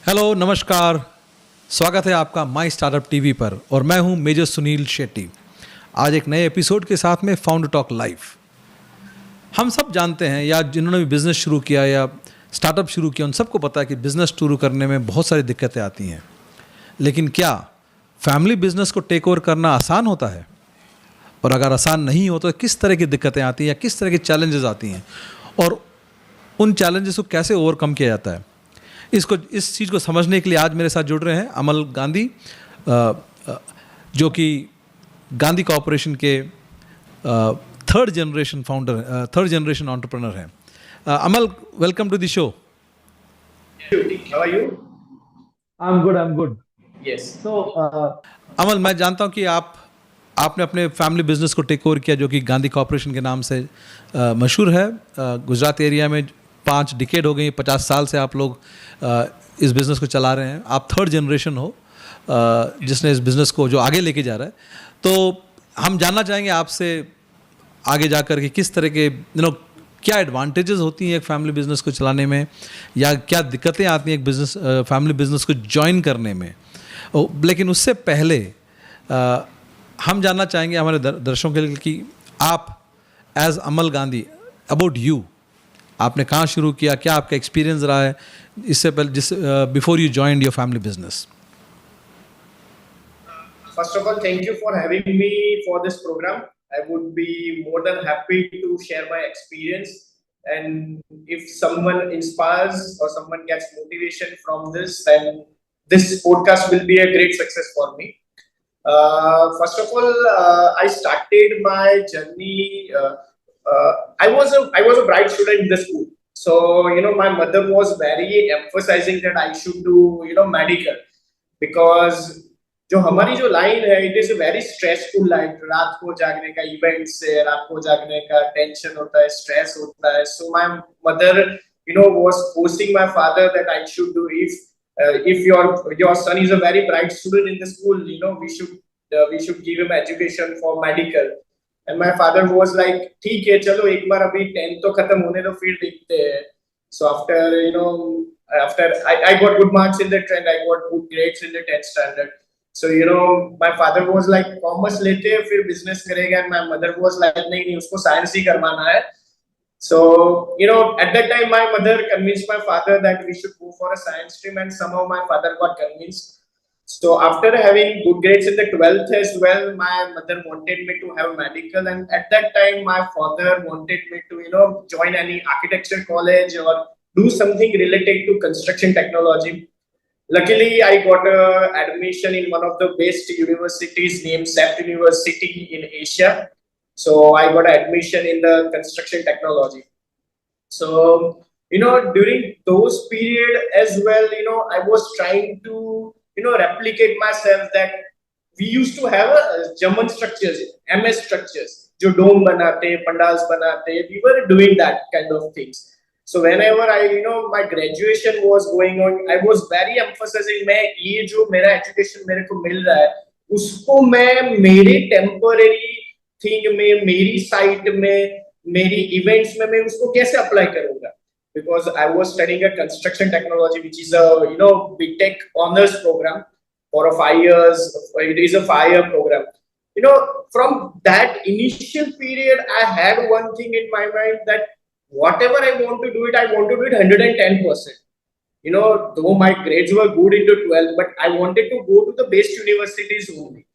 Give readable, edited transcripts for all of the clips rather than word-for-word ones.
Hello, नमस्कार। स्वागत है आपका माई स्टार्टअप टीवी पर और मैं हूं मेजर सुनील शेट्टी। आज एक नए एपिसोड के साथ में फाउंडर टॉक लाइव। हम सब जानते हैं या जिन्होंने भी बिज़नेस शुरू किया या स्टार्टअप शुरू किया उन सबको पता है कि बिज़नेस शुरू करने में बहुत सारी दिक्कतें आती हैं। लेकिन क्या फैमिली बिज़नेस को टेक ओवर करना आसान होता है? और अगर आसान नहीं हो तो किस तरह की दिक्कतें आती हैं या किस तरह की चैलेंजेस आती हैं और उन चैलेंजेस को कैसे ओवरकम किया जाता है? इस चीज़ को समझने के लिए आज मेरे साथ जुड़ रहे हैं अमल गांधी, जो कि गांधी कॉरपोरेशन के third generation founder, third generation entrepreneur हैं। Amal, welcome to the show. How are you? I'm good. Yes. So, Amal, मैं जानता हूं कि आपने अपने फैमिली बिजनेस को टेक ओवर किया जो कि गांधी कॉरपोरेशन के नाम से मशहूर है। गुजरात एरिया में 5 डिकेड हो गई, 50 साल से आप लोग इस बिज़नेस को चला रहे हैं। आप थर्ड जनरेशन हो जिसने इस बिज़नेस को जो आगे लेके जा रहा है। तो हम जानना चाहेंगे आपसे आगे जाकर कि किस तरह के क्या एडवांटेजेस होती हैं एक फैमिली बिज़नेस को चलाने में, या क्या दिक्कतें आती हैं एक फैमिली बिज़नेस को ज्वाइन करने में। लेकिन उससे पहले हम जानना चाहेंगे हमारे दर्शकों के लिए कि आप as Amal Gandhi, about you, आपने कहाँ शुरू किया, क्या आपका एक्सपीरियंस रहा है इससे पहले, before you joined your family business? First of all, thank you for having me for this program. I would be more than happy to share my experience, and if someone inspires or someone gets motivation from this, then this podcast will be a great success for me. First of all, I started my journey. I was a bright student in the school, so my mother was very emphasizing that I should do medical, because जो हमारी जो line है it is a very stressful line. रात को जागने का event से, रात को जागने का टेंशन होता है, स्ट्रेस होता है। So my mother was forcing my father that I should do, if your son is a very bright student in the school, we should give him education for medical. And my father was like, ठीक है, चलो एक बार अभी 10th तो खत्म होने दो, फिर देखते हैं। So after I got good marks in the 10th, I got good grades in the 10th standard. So my father was like, commerce लेते हैं फिर बिजनेस करेगा, and my mother was like, नहीं उसको साइंस ही करवाना है। So at that time my mother convinced my father that we should go for a science stream, and somehow my father got convinced. So after having good grades in the 12th as well, my mother wanted me to have medical, and at that time my father wanted me to join any architecture college or do something related to construction technology. Luckily, I got admission in one of the best universities named CEPT University in Asia. So I got admission in the construction technology. So during those period as well, I was trying to replicate myself, that we used to have German structures, MS structures, जो dome बनाते, pandals बनाते, we were doing that kind of things. So whenever my graduation was going on, I was very emphasizing, मैं ये जो मेरा education मेरे को मिल रहा है उसको मैं मेरे temporary thing में, मेरी site में, मेरी events में मैं उसको कैसे apply करूँगा, because I was studying a construction technology, which is a BTech honors program for 5 years. It is a 5-year program. From that initial period, I had one thing in my mind, that whatever I want to do it, I want to do it 110%. Though my grades were good into 12th, but I wanted to go to the best universities only,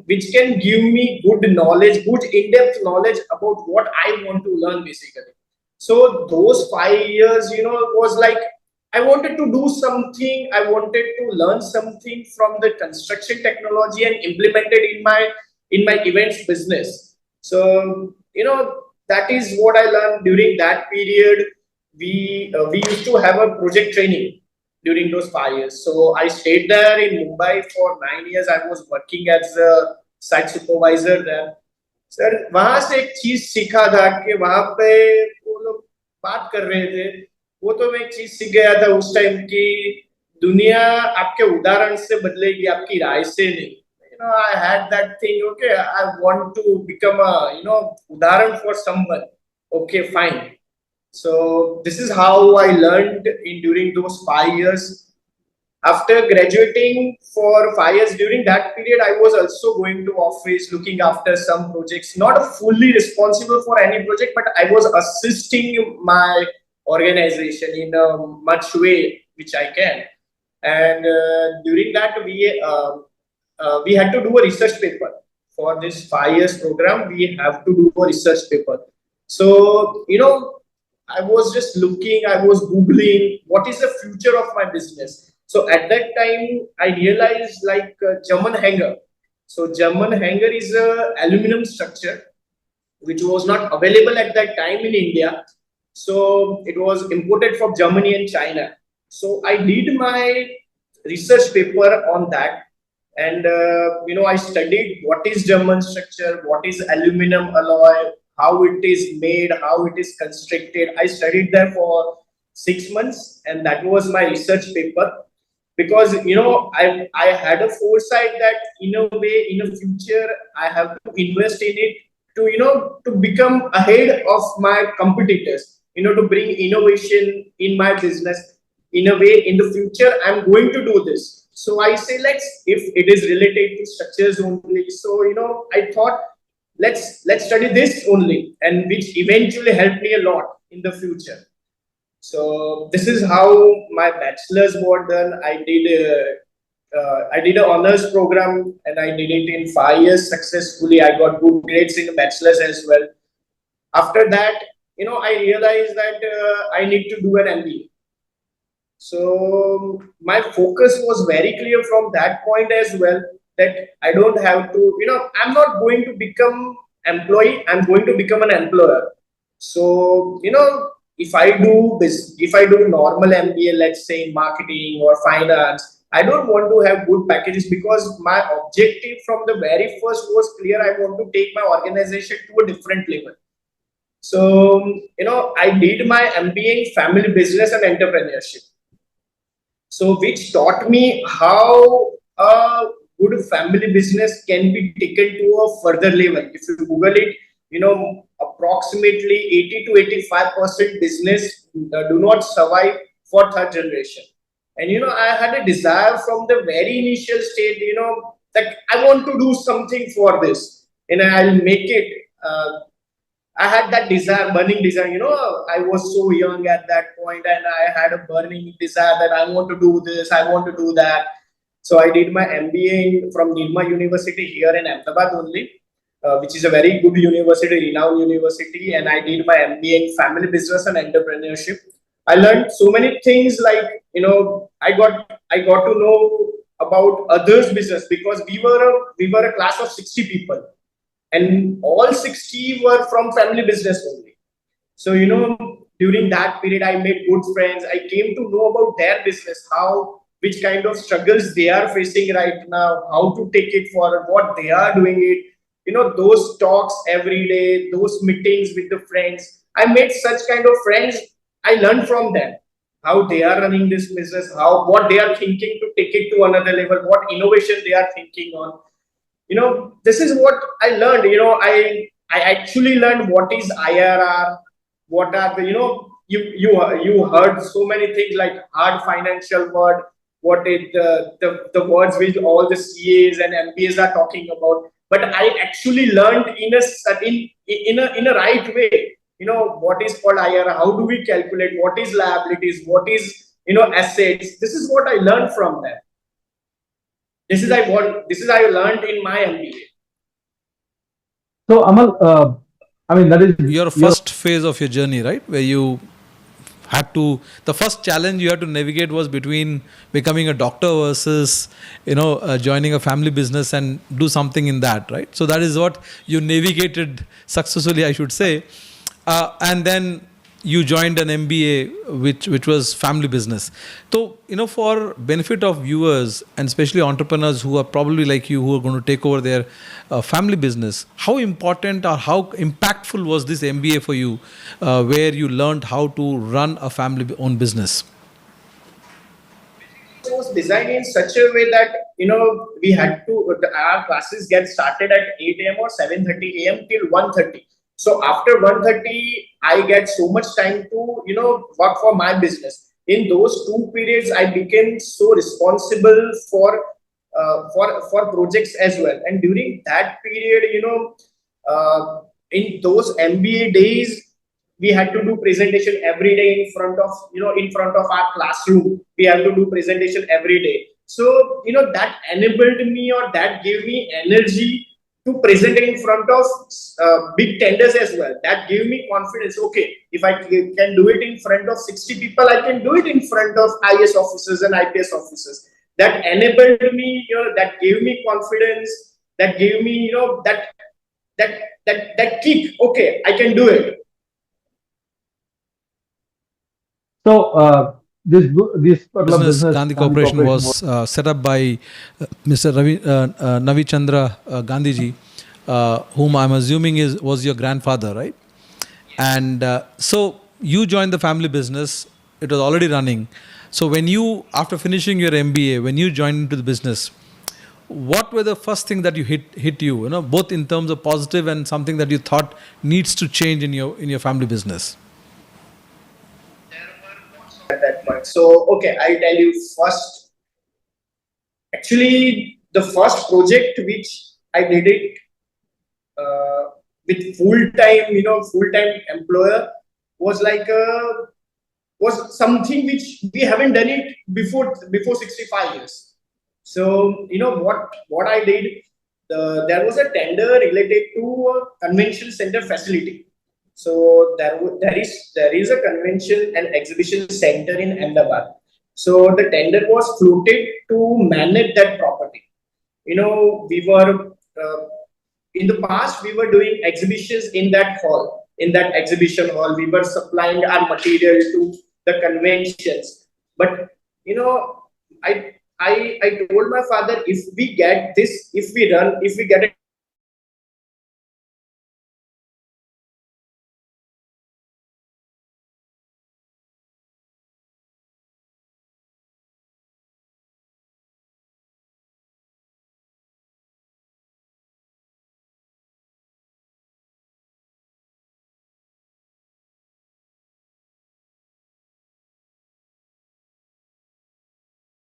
which can give me good knowledge, good in-depth knowledge about what I want to learn basically. So those 5 years, was like, I wanted to do something, I wanted to learn something from the construction technology and implement it in my events business. So, that is what I learned during that period. We used to have a project training during those 5 years. So I stayed there in Mumbai for 9 years. I was working as a site supervisor there. Sir वहां से एक चीज सीखा था कि वहां पे वो लोग बात कर रहे थे, वो तो मैं एक चीज सीख गया था उस टाइम की, दुनिया आपके उदाहरण से बदलेगी, आपकी राय से नहीं। I had that thing, okay, I want to become a udaharan for someone. Okay, fine. So this is how I learned during those 5 years. After graduating for 5 years, during that period, I was also going to office, looking after some projects, not fully responsible for any project, but I was assisting my organization in a much way which I can. And during that, we had to do a research paper for this 5 years program. We have to do a research paper. So I was just looking, I was googling what is the future of my business. So at that time, I realized like German hanger. So German hanger is a aluminum structure which was not available at that time in India. So it was imported from Germany and China. So I did my research paper on that, and I studied what is German structure, what is aluminum alloy, how it is made, how it is constructed. I studied there for 6 months, and that was my research paper. Because I had a foresight that in a way, in the future, I have to invest in it to to become ahead of my competitors, to bring innovation in my business. In a way, in the future, I'm going to do this. So I say, if it is related to structures only, so I thought, let's study this only, and which eventually helped me a lot in the future. So this is how my bachelor's was done. I did an honors program, and I did it in 5 years successfully. I got good grades in the bachelor's as well. After that, I realized that I need to do an MBA. So my focus was very clear from that point as well, that I don't have to, I'm not going to become employee, I'm going to become an employer. So, if I do this, if I do normal MBA, let's say in marketing or finance, I don't want to have good packages, because my objective from the very first was clear. I want to take my organization to a different level. So, I did my MBA in family business and entrepreneurship. So, which taught me how a good family business can be taken to a further level. If you Google it, approximately 80 to 85% business do not survive for third generation. And I had a desire from the very initial stage, that I want to do something for this, and I'll make it. I had that desire, burning desire. I was so young at that point, and I had a burning desire that I want to do this, I want to do that. So I did my MBA from Nirma University here in Ahmedabad only, which is a very good university, renowned university. And I did my MBA in family business and entrepreneurship. I learned so many things, like I got to know about others' business, because we were a class of 60 people, and all 60 were from family business only. So during that period, I made good friends. I came to know about their business, which kind of struggles they are facing right now, how to take it forward, what they are doing it. Those talks every day, those meetings with the friends. I made such kind of friends. I learned from them how they are running this business, what they are thinking to take it to another level, what innovation they are thinking on. This is what I learned. I actually learned what is IRR, what are the, you heard so many things like hard financial word, what is the words which all the CAs and MBAs are talking about. But I actually learned in a right way, what is called IRR, how do we calculate, what is liabilities, what is assets. This is what I learned from them. This is I learned in my MBA. So Amal, that is your first phase of your journey, right? Where you had to, the first challenge you had to navigate was between becoming a doctor versus, joining a family business and do something in that, right? So that is what you navigated successfully, I should say. And then you joined an MBA, which was family business. So, for benefit of viewers and especially entrepreneurs who are probably like you, who are going to take over their family business, how important or how impactful was this MBA for you, where you learned how to run a family-owned business? It was designed in such a way that we had to, our classes get started at 8 a.m. or 7:30 a.m. till 1:30. So after 1:30, I get so much time to work for my business. in those 2 periods, I became so responsible for projects as well. And during that period, in those MBA days, we had to do presentation every day in front of our classroom. We have to do presentation every day. So that enabled me, or that gave me energy to present in front of big tenders as well. That gave me confidence. Okay, if I can do it in front of 60 people, I can do it in front of IS officers and IPS officers. That enabled me, that gave me confidence. That gave me, that kick. Okay, I can do it. So this particular business, Gandhi Corporation was set up by Mr. Navi Chandra Gandhi ji, whom I'm assuming was your grandfather, right? And so you joined the family business. It was already running. So when you, after finishing your MBA, when you joined into the business, what were the first thing that you hit you, both in terms of positive and something that you thought needs to change in your family business? At that point. So, okay, I'll tell you first. Actually, the first project which I did it with full-time employer was like was something which we haven't done it before 65 years. So, what I did, there was a tender related to a convention center facility. So there is a convention and exhibition center in Ahmedabad. So the tender was floated to manage that property. We were in the past we were doing exhibitions in that hall. In that exhibition hall, we were supplying our material to the conventions. But I told my father, if we get this, if we get it.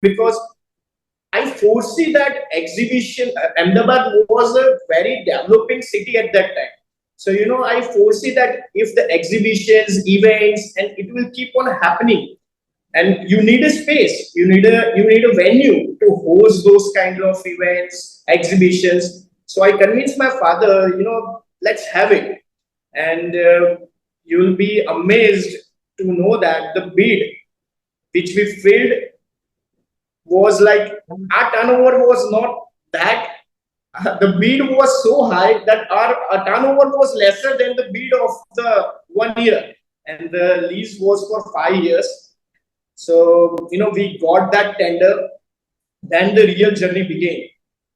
Because I foresee that exhibition, Ahmedabad was a very developing city at that time. So, I foresee that if the exhibitions, events, and it will keep on happening, and you need a space, you need a venue to host those kind of events, exhibitions. So I convinced my father, let's have it. And you will be amazed to know that the bid which we filled was like, our turnover was not that. The bid was so high that our turnover was lesser than the bid of the 1 year, and the lease was for 5 years. So we got that tender. Then the real journey began.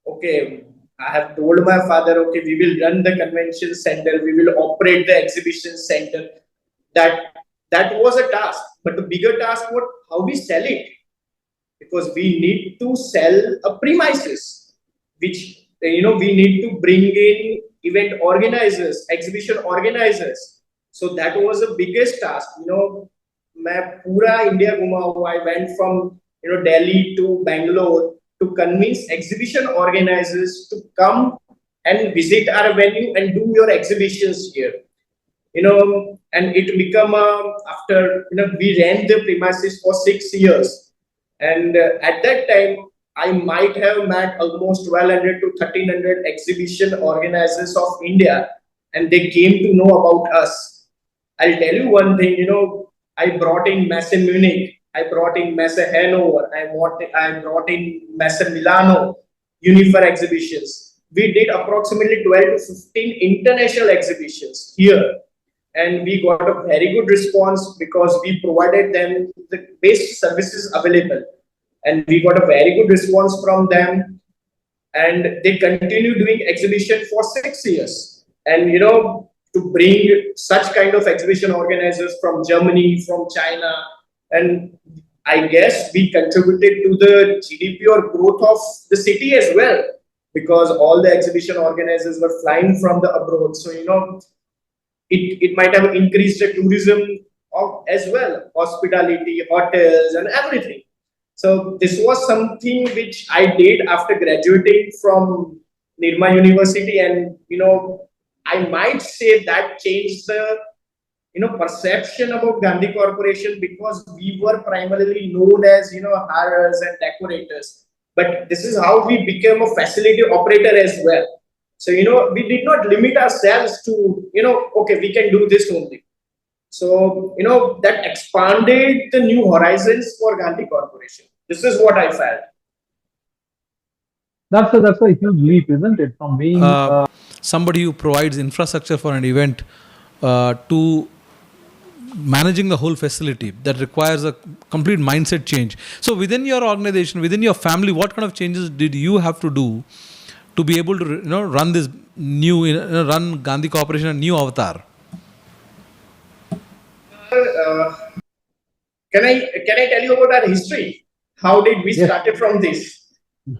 Okay, I have told my father, okay, we will run the convention center, we will operate the exhibition center. That was a task, but the bigger task was how we sell it. Because we need to sell a premises, which we need to bring in event organizers, exhibition organizers. So that was the biggest task. मैं पूरा India घुमा हुआ. I went from Delhi to Bangalore to convince exhibition organizers to come and visit our venue and do your exhibitions here. And it become after we ran the premises for 6 years. And at that time, I might have met almost 1,200 to 1,300 exhibition organizers of India, and they came to know about us. I'll tell you one thing, I brought in Messe Munich, I brought in Messe Hanover, I brought in Messe Milano, Unifer exhibitions. We did approximately 12 to 15 international exhibitions here. And we got a very good response because we provided them the best services available. And we got a very good response from them. And they continue doing exhibition for 6 years. And, to bring such kind of exhibition organizers from Germany, from China. And I guess we contributed to the GDP or growth of the city as well. Because all the exhibition organizers were flying from the abroad. So, it might have increased the tourism as well, hospitality, hotels, and everything. So this was something which I did after graduating from Nirma University, and I might say that changed the perception about Gandhi Corporation, because we were primarily known as hirers and decorators, but this is how we became a facility operator as well. So we did not limit ourselves to okay, we can do this only. So that expanded the new horizons for Gandhi Corporation. This is what I felt. That's a huge leap, isn't it? From being somebody who provides infrastructure for an event to managing the whole facility, that requires a complete mindset change. So within your organization, within your family, what kind of changes did you have to do to be able to run this new run Gandhi Corporation, a new avatar? Can I tell you about our history? How did we started from this?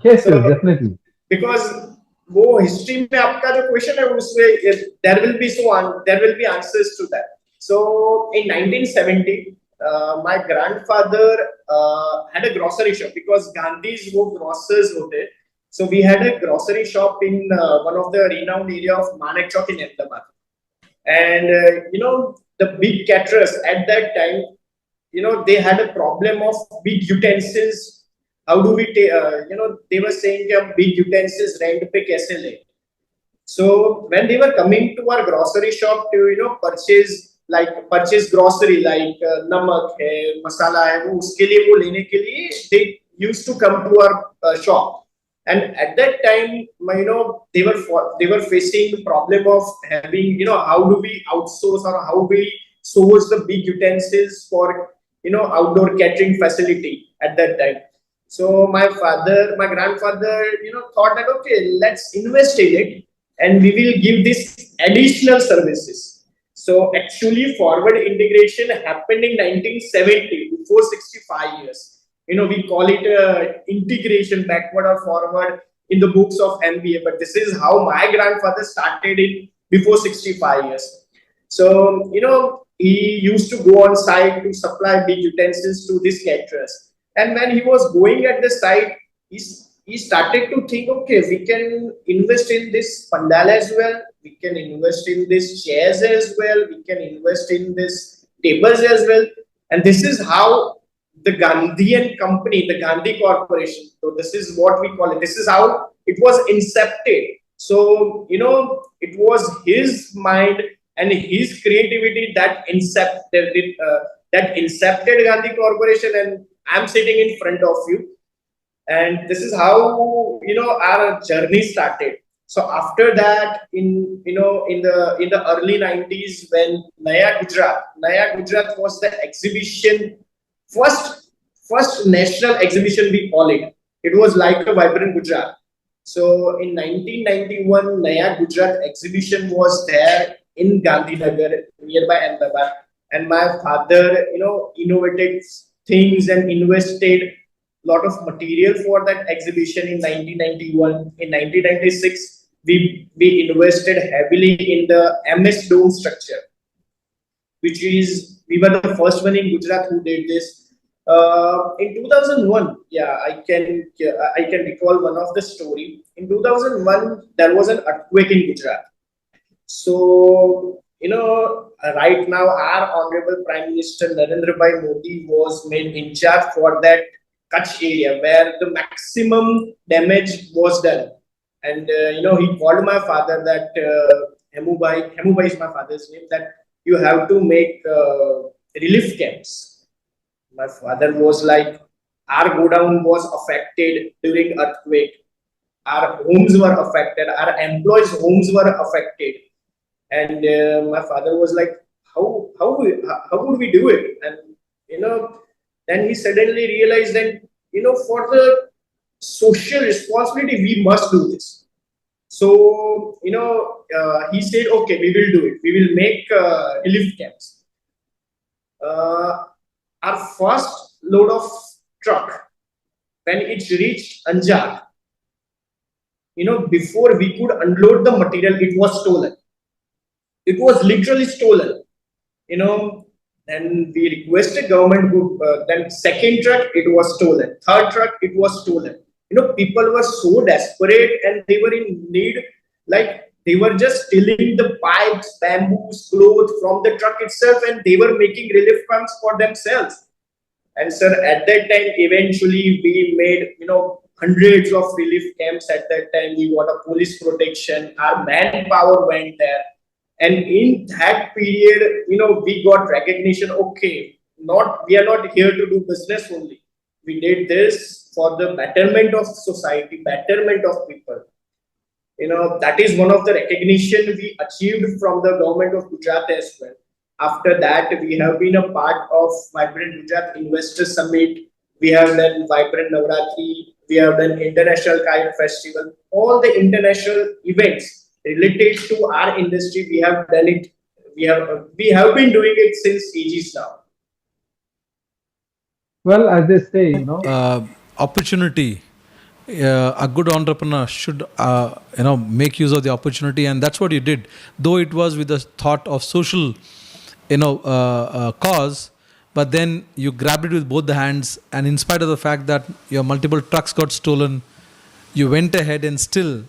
Yes, so, definitely. Because वो history में आपका जो question है उसमें there will be answers to that. So in 1970, my grandfather had a grocery shop, because Gandhi's वो grocers होते. So we had a grocery shop in one of the renowned area of Manek Chowk in Ahmedabad. And the big caterers at that time, they had a problem of big utensils. How do we take, they were saying that big utensils rent pe kaise le. So when they were coming to our grocery shop to purchase grocery like namak hai, masala hai, wo uske liye wo lene ke liye they used to come to our shop. And at that time, they were facing the problem of having, how do we outsource or how we source the big utensils for, outdoor catering facility at that time. So my grandfather, thought that, okay, let's invest in it and we will give this additional services. So actually forward integration happened in 1970, before 65 years. We call it integration, backward or forward in the books of MBA, but this is how my grandfather started it before 65 years. So, he used to go on site to supply big utensils to these caterers. And when he was going at the site, he started to think, okay, we can invest in this pandal as well. We can invest in these chairs as well. We can invest in these tables as well. And this is how the Gandhian company, the Gandhi Corporation, so this is what we call it. This is how it was incepted. So, it was his mind and his creativity that incepted Gandhi Corporation, and I'm sitting in front of you. And this is how, our journey started. So after that, in the early 90s, when Naya Gujarat was the exhibition, first national exhibition, we call it. It was like a vibrant Gujarat. So in 1991, Naya Gujarat exhibition was there in Gandhinagar, nearby Ahmedabad. And my father, innovated things and invested a lot of material for that exhibition in 1991. In 1996, we invested heavily in the MS Dome structure, which is, we were the first one in Gujarat who did this. In 2001, I can recall one of the story. In 2001, there was an earthquake in Gujarat. So, right now, our Honorable Prime Minister Narendra Bhai Modi was made in charge for that Kutch area where the maximum damage was done. And, he called my father that, Hemubai is my father's name, that you have to make relief camps. My father was like, our godown was affected during earthquake. Our homes were affected. Our employees' homes were affected. And my father was like, how would we do it? And, then he suddenly realized that, for the social responsibility, we must do this. So, he said, okay, we will do it. We will make relief camps. Our first load of truck, when it reached Anjar, before we could unload the material, it was stolen. It was literally stolen. Then we requested government group. Then second truck it was stolen. Third truck it was stolen. People were so desperate and they were in need. Like they were just stealing the pipes, bamboos, clothes from the truck itself, and they were making relief camps for themselves. And sir, at that time, eventually we made hundreds of relief camps. At that time, we got a police protection. Our manpower went there. And in that period, we got recognition. Okay, we are not here to do business only. We did this for the betterment of society, betterment of people. That is one of the recognition we achieved from the government of Gujarat as well. After that, we have been a part of Vibrant Gujarat Investor Summit. We have done Vibrant Navratri. We have done International Kite Festival. All the international events related to our industry, we have done it. We have been doing it since ages now. Well, as they say, Opportunity. A good entrepreneur should make use of the opportunity, and that's what you did. Though it was with the thought of social cause, but then you grabbed it with both the hands, and in spite of the fact that your multiple trucks got stolen, you went ahead and still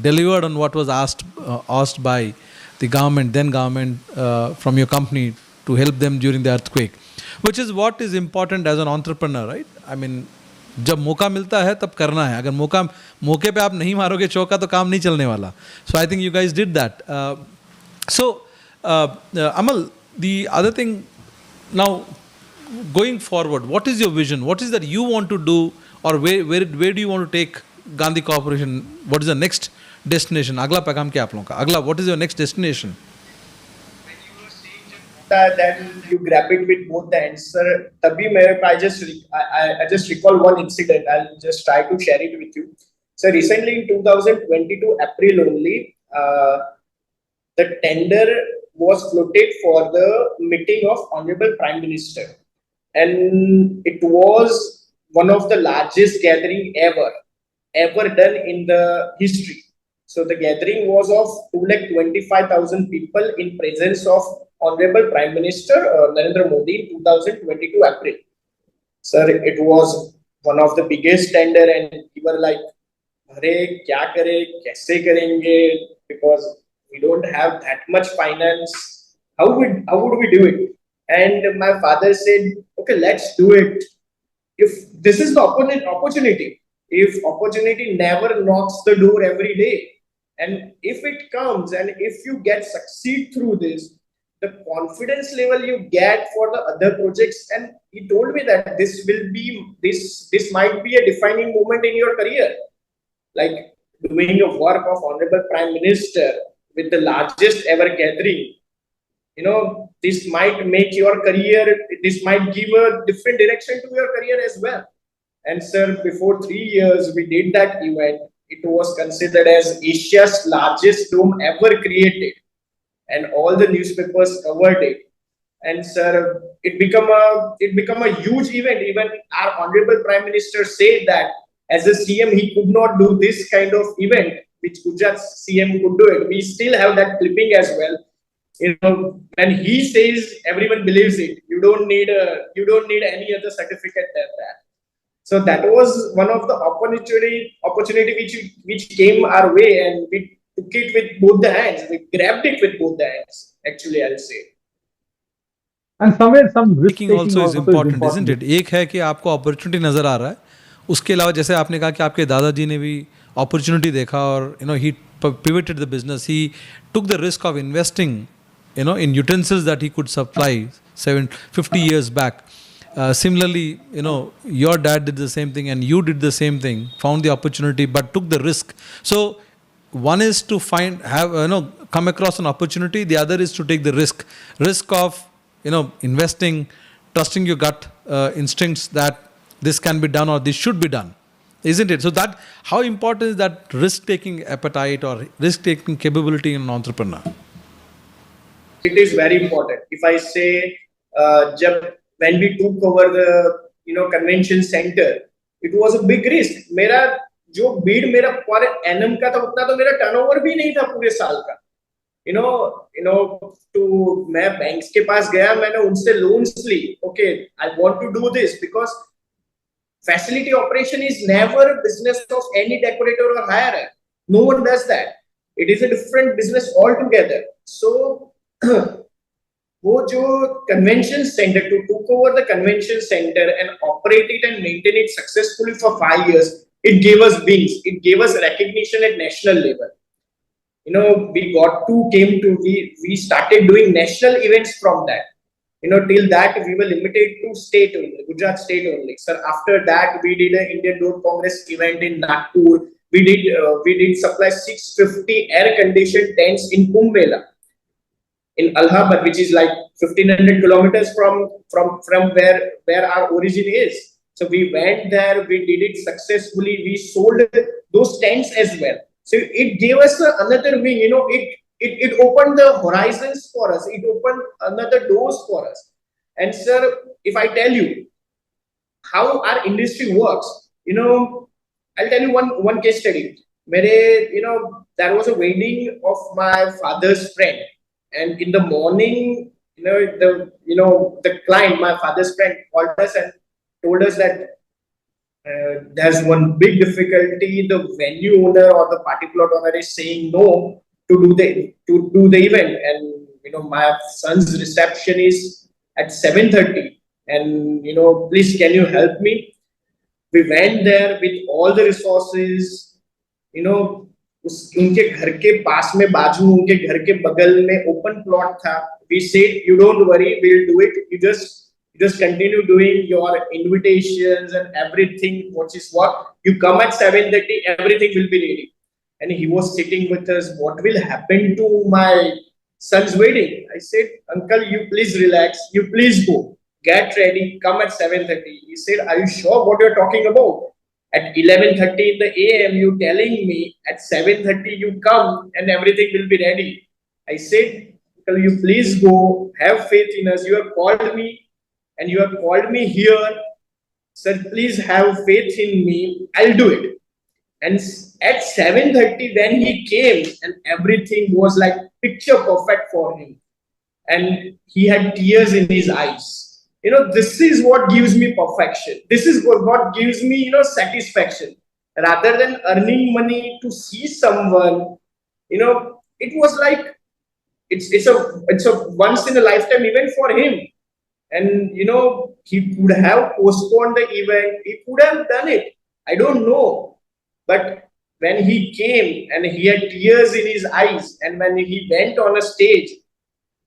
delivered on what was asked by the then government, from your company, to help them during the earthquake, which is what is important as an entrepreneur, right? I mean, जब मौका मिलता है तब करना है. अगर मौके पे आप नहीं मारोगे चौका तो काम नहीं चलने वाला. So I think you guys did that. Amal, the other thing now, going forward, what is your vision? What is that you want to do, or where do you want to take Gandhi Corporation? What is the next destination? अगला पैगाम क्या आप लोगों का? अगला, what is your next destination? Then you grab it with both the hands, sir. I just recall one incident. I'll just try to share it with you. So recently in 2022 April only, the tender was floated for the meeting of Honorable Prime Minister, and it was one of the largest gathering ever done in the history. So the gathering was of 225,000 people in presence of Honorable Prime Minister Narendra Modi in 2022 April. Sir, it was one of the biggest tender, and we were like, "Arey, kya kare, kaise karenge?" Because we don't have that much finance. How would we do it? And my father said, "Okay, let's do it. If this is the opportunity, if opportunity never knocks the door every day, and if it comes, and if you succeed through this, the confidence level you get for the other projects." And he told me that this might be a defining moment in your career, like doing a work of Honorable Prime Minister with the largest ever gathering. This might make your career, this might give a different direction to your career as well. And sir, before 3 years we did that event. It was considered as Asia's largest dome ever created, and all the newspapers covered it. And sir, it become a huge event. Even our Honorable Prime Minister said that as a CM he could not do this kind of event, which Gujarat's CM could do it. We still have that clipping as well. When he says, everyone believes it. You don't need any other certificate than that. So that was one of the opportunity which came our way, and we took it with both the hands. We grabbed it with both the hands. Actually, I'll say. And somewhere some risk taking also is important, isn't it? एक है कि आपको opportunity नजर आ रहा है. उसके अलावा जैसे आपने कहा कि आपके दादाजी ने भी opportunity देखा और he pivoted the business. He took the risk of investing, in utensils that he could supply 50 years back. Similarly, your dad did the same thing and you did the same thing, found the opportunity but took the risk. So one is to come across an opportunity, the other is to take the risk of investing, trusting your gut instincts that this can be done or this should be done, isn't it? So that, how important is that risk taking appetite or risk taking capability in an entrepreneur? It is very important. If I say when we took over the convention center, it was a big risk. मेरा जो bid मेरा per annum का था, उतना तो मेरा turnover भी नहीं था पूरे साल का. to मैं banks के पास गया, मैंने उनसे loans Lee. Okay, I want to do this because facility operation is never a business of any decorator or hirer. No one does that. It is a different business altogether. So वो जो convention center took over the convention center and operate it and maintain it successfully for 5 years, it gave us wings. It gave us recognition at national level. We started doing national events from that. Till that we were limited to state only, Gujarat state only. Sir, after that we did an Indian Road Congress event in Nagpur. We did supply 650 air conditioned tents in Kumbh Mela in Allahabad, which is like 1500 kilometers from where our origin is. So we went there, we did it successfully, we sold those tents as well. So it gave us another wing, it opened the horizons for us, it opened another doors for us. And sir, if I tell you how our industry works, I'll tell you one case study. There was a wedding of my father's friend, and in the morning, the client, my father's friend, called us and told us that there's one big difficulty. The venue owner or the party plot owner is saying no to do the event, and my son's reception is at 7:30, and please can you help me? We went there with all the resources. उनके घर के पास में बाजू उनके घर के बगल में ओपन प्लॉट था. We said you don't worry, we'll do it. You just continue doing your invitations and everything. What is what? You come at 7:30, everything will be ready. And he was sitting with us. What will happen to my son's wedding? I said, Uncle, you please relax. You please go. Get ready. Come at 7:30. He said, are you sure what you're talking about? At 11:30 in the AM, you telling me at 7:30 you come and everything will be ready. I said, Uncle, you please go. Have faith in us. You have called me and you have called me here. Sir, please have faith in me. I'll do it. And at 7:30 when he came, and everything was like picture perfect for him. And he had tears in his eyes. This is what gives me perfection. This is what gives me, satisfaction. Rather than earning money to see someone, it was like, it's a once in a lifetime event for him. And, he could have postponed the event. He could have done it. I don't know. But when he came and he had tears in his eyes, and when he went on a stage,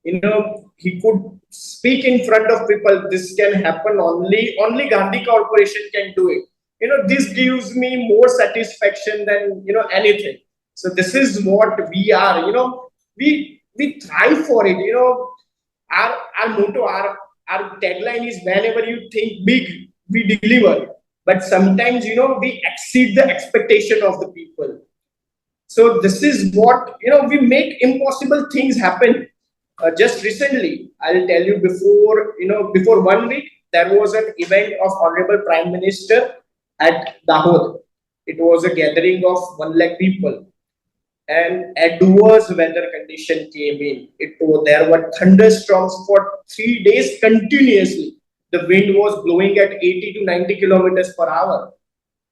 he could speak in front of people. This can happen only Gandhi Corporation can do it. This gives me more satisfaction than anything. So this is what we are. We thrive for it. Our motto, our tagline is, whenever you think big, we deliver. But sometimes we exceed the expectation of the people. So this is what we make impossible things happen. Just recently, I'll tell you, before 1 week, there was an event of Honorable Prime Minister at Dahod. It was a gathering of 1 lakh people, and adverse weather condition came in. There were thunderstorms for 3 days continuously. The wind was blowing at 80 to 90 kilometers per hour.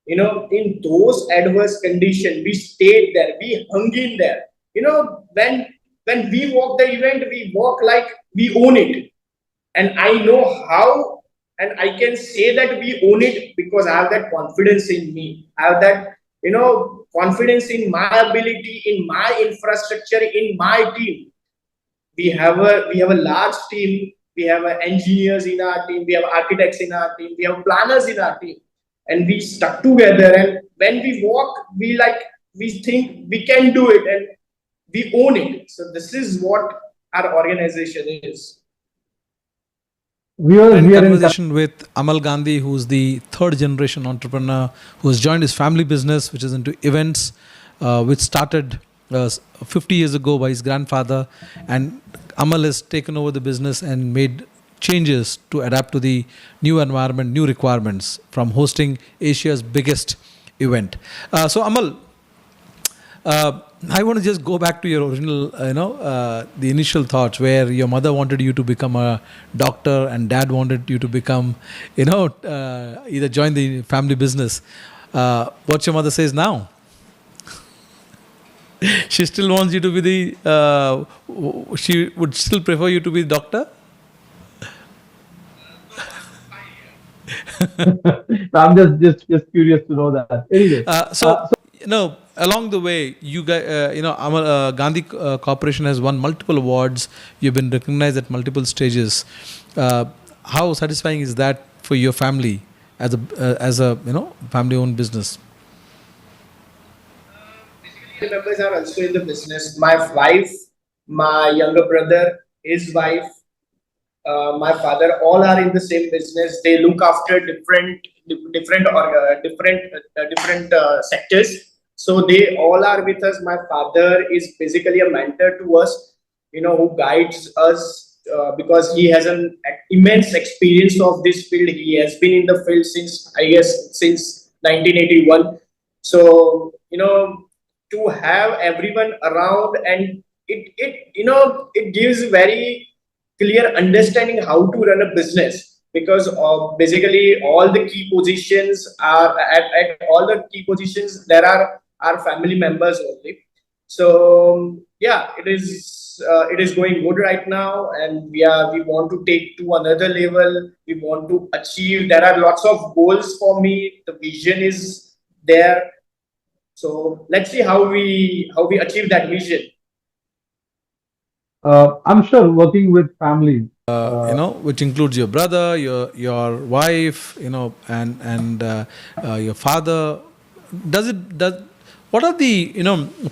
In those adverse conditions, we stayed there, we hung in there. When we walk the event, we walk like we own it. And I know how, and I can say that we own it because I have that confidence in me. I have that, confidence in my ability, in my infrastructure, in my team. We have a large team. We have engineers in our team. We have architects in our team. We have planners in our team. And we stuck together. And when we walk, we think we can do it. And we own it. So this is what our organization is. We are in here conversation with Amal Gandhi, who's the third generation entrepreneur who has joined his family business, which is into events, which started 50 years ago by his grandfather. And Amal has taken over the business and made changes to adapt to the new environment, new requirements, from hosting Asia's biggest event. So Amal, I want to just go back to your original, the initial thoughts where your mother wanted you to become a doctor and dad wanted you to become, either join the family business. What your mother says now? She still wants you to be she would still prefer you to be the doctor? I'm just curious to know that. Anyway, Along the way, you guys, Gandhi Corporation has won multiple awards. You've been recognized at multiple stages. How satisfying is that for your family as a family-owned business? Family members are also in the business. My wife, my younger brother, his wife, my father, all are in the same business. They look after different sectors. So they all are with us. My father is basically a mentor to us, who guides us because he has an immense experience of this field. He has been in the field since, I guess, since 1981. So, to have everyone around, and it gives very clear understanding how to run a business, because basically all the key positions are at all the key positions there are our family members only. So yeah, it is going good right now, and we want to take to another level. We want to achieve. There are lots of goals for me. The vision is there. So let's see how we achieve that vision. I'm sure working with family, which includes your brother, your wife, and your father. What are the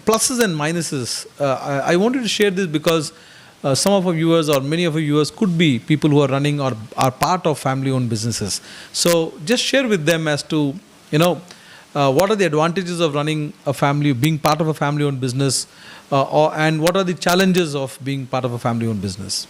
pluses and minuses? I wanted to share this because some of our viewers or many of our viewers could be people who are running or are part of family-owned businesses. So just share with them as to what are the advantages of running a family, being part of a family-owned business, and what are the challenges of being part of a family-owned business?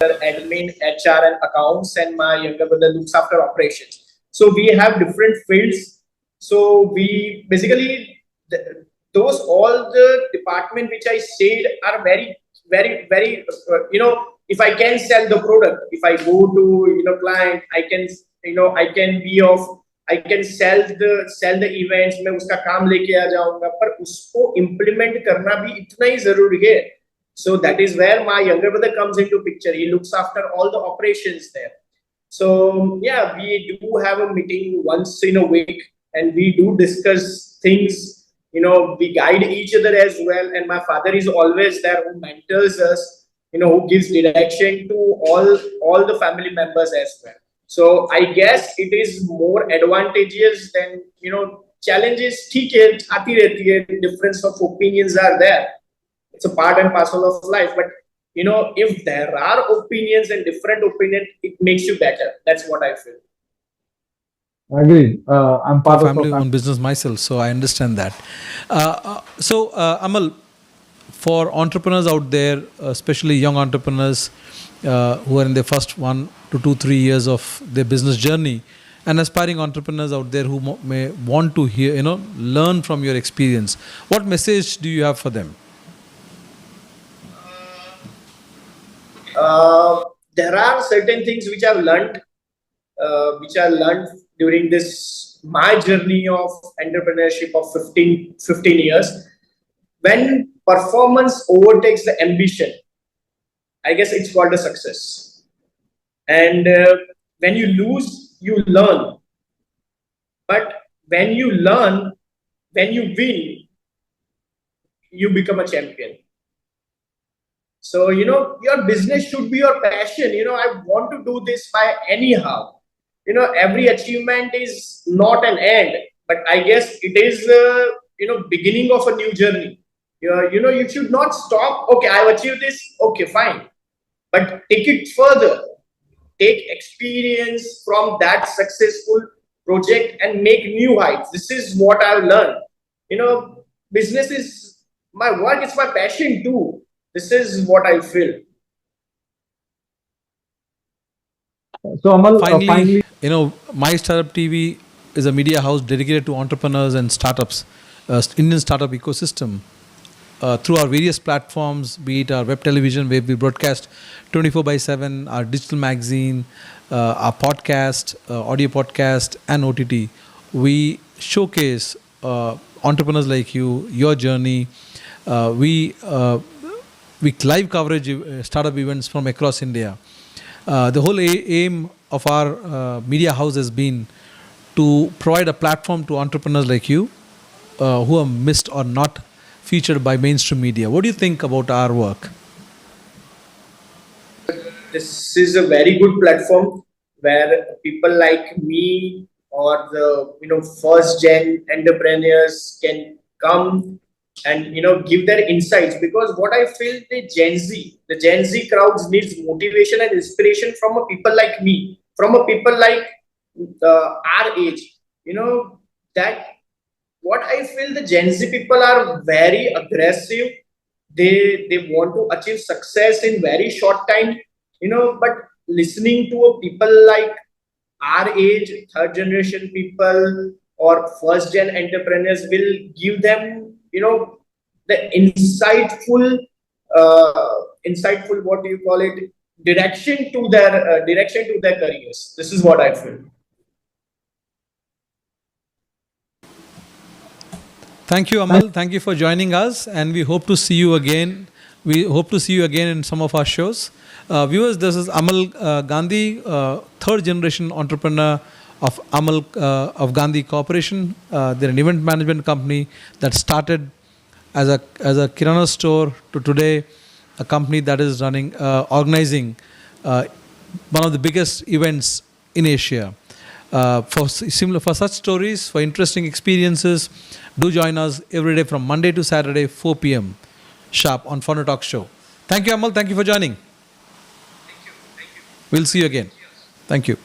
Admin, HR, and accounts, and my younger brother looks after operations. So we have different fields. So we basically those all the department which I said are very, very, very. If I can sell the product, if I go to client, I can I can sell the events. मैं उसका काम लेके आ जाऊंगा, पर उसको implement करना भी इतना ही जरूरी है. So that is where my younger brother comes into picture. He looks after all the operations there. So yeah, we do have a meeting once in a week, and we do discuss things. We guide each other as well. And my father is always there, who mentors us, who gives direction to all the family members as well. So I guess it is more advantageous than challenges. ठीक है, आती रहती है. Difference of opinions are there. It's a part and parcel of life. But if there are opinions and different opinions, it makes you better. That's what I feel. I agree. I'm part of a family-owned business myself, so I understand that. Amal, for entrepreneurs out there, especially young entrepreneurs who are in their first 1 to 2, 3 years of their business journey, and aspiring entrepreneurs out there who may want to hear, learn from your experience, what message do you have for them? There are certain things which I've learned, during my journey of entrepreneurship of 15 years. When performance overtakes the ambition, I guess it's called a success. And when you lose, you learn. But when you win, you become a champion. So, your business should be your passion. I want to do this by anyhow. Every achievement is not an end, but I guess it is, beginning of a new journey. You should not stop. Okay, I've achieved this. Okay, fine. But take it further. Take experience from that successful project and make new heights. This is what I've learned. Business is my work is my passion too. This is what I feel. So Amal, Finally, finally, My Startup TV is a media house dedicated to entrepreneurs and startups, Indian startup ecosystem. Through our various platforms, be it our web television, where we broadcast 24 by 7, our digital magazine, our podcast, audio podcast, and OTT, we showcase entrepreneurs like you, your journey. We live coverage startup events from across India. The whole aim of our media house has been to provide a platform to entrepreneurs like you who are missed or not featured by mainstream media. What do you think about our work? This is a very good platform where people like me or the first gen entrepreneurs can come and give their insights, because what I feel, the Gen Z crowds needs motivation and inspiration from a people like me, from a people like our age. That what I feel, the Gen Z people are very aggressive. They want to achieve success in very short time, but listening to a people like our age, third generation people or first gen entrepreneurs will give them, the insightful, what do you call it, direction to their careers. This is what I feel. Thank you, Amal. Thank you for joining us, and we hope to see you again. We hope to see you again in some of our shows. Viewers, this is Amal Gandhi, third generation entrepreneur of of Gandhi Corporation. They're an event management company that started as a kirana store to today a company that is organizing one of the biggest events in Asia. For such stories, for interesting experiences, do join us every day from Monday to Saturday, 4 p.m. sharp on Founder Talk Show. Thank you, Amal. Thank you for joining. We'll see you again. Thank you.